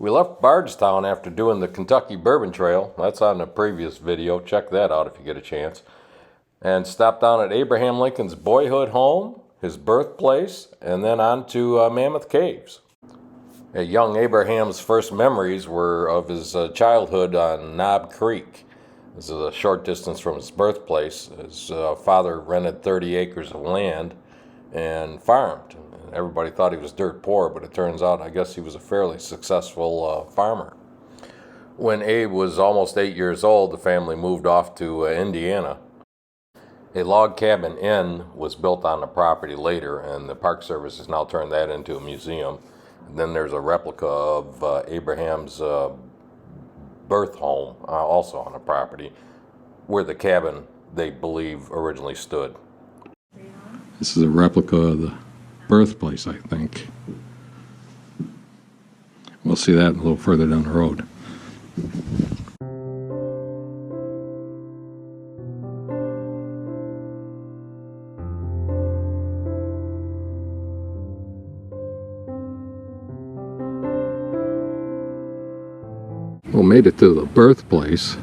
We left Bardstown after doing the Kentucky Bourbon Trail. That's on the previous video. Check that out if you get a chance. And stopped down at Abraham Lincoln's boyhood home, his birthplace, and then on to Mammoth Caves. Young Abraham's first memories were of his childhood on Knob Creek. This is a short distance from his birthplace. His father rented 30 acres of land and farmed. Everybody thought he was dirt poor, but it turns out, I guess, he was a fairly successful farmer. When Abe was almost 8 years old, the family moved off to Indiana. A log cabin inn was built on the property later, and the Park Service has now turned that into a museum. And then there's a replica of Abraham's birth home, also on the property, where the cabin, they believe, originally stood. This is a replica of the birthplace, I think. We'll see that a little further down the road. Well, made it to the birthplace.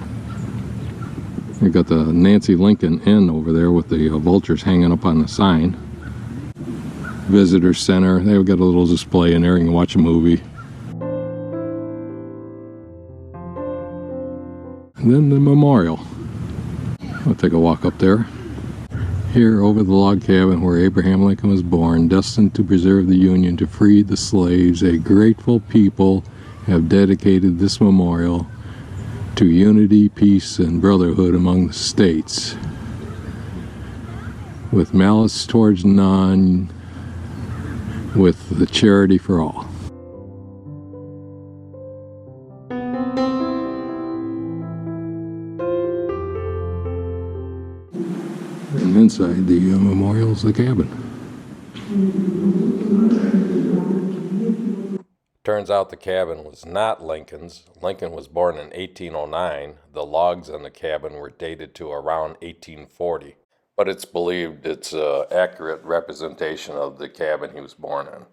You got the Nancy Lincoln Inn over there with the vultures hanging up on the sign. Visitor center. They've got a little display in there. You can watch a movie. And then the memorial. I'll take a walk up there. Here over the log cabin where Abraham Lincoln was born, destined to preserve the Union, to free the slaves, a grateful people have dedicated this memorial to unity, peace, and brotherhood among the states, with malice towards none, with the charity for all. And inside the memorial is the cabin. Turns out the cabin was not Lincoln's. Lincoln was born in 1809. The logs on the cabin were dated to around 1840. But it's believed it's an accurate representation of the cabin he was born in.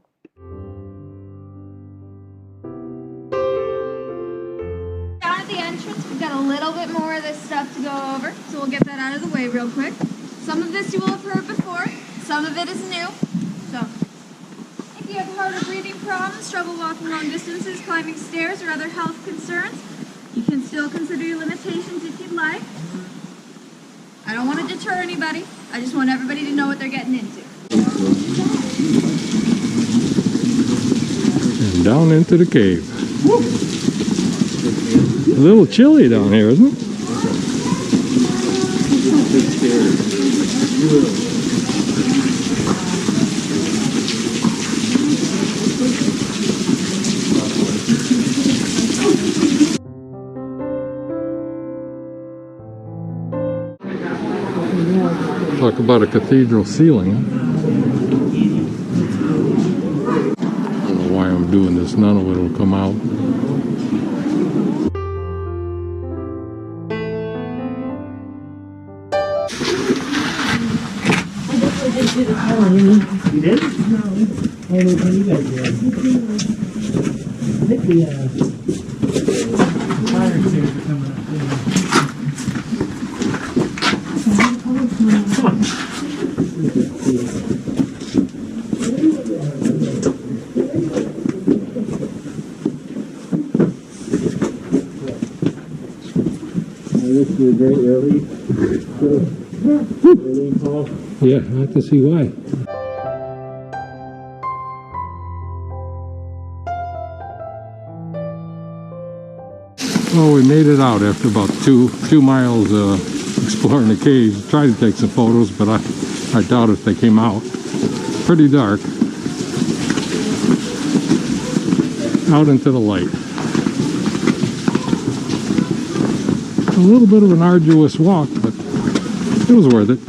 Down at the entrance, we've got a little bit more of this stuff to go over, so we'll get that out of the way real quick. Some of this you will have heard before, some of it is new. So, if you have heart or breathing problems, trouble walking long distances, climbing stairs, or other health concerns, you can still consider your limitations if you'd like. I don't want to deter anybody. I just want everybody to know what they're getting into. And down into the cave. Woo. A little chilly down here, isn't it? Talk about a cathedral ceiling. I don't know why I'm doing this. None of it will come out. You did? No. I don't know you guys did. I think the fire stairs are coming up. This is a great relief. Relief hall. Yeah, I have to see why. Well, we made it out after about two miles exploring the caves. Tried to take some photos, but I doubt if they came out. Pretty dark. Out into the light. A little bit of an arduous walk, but it was worth it.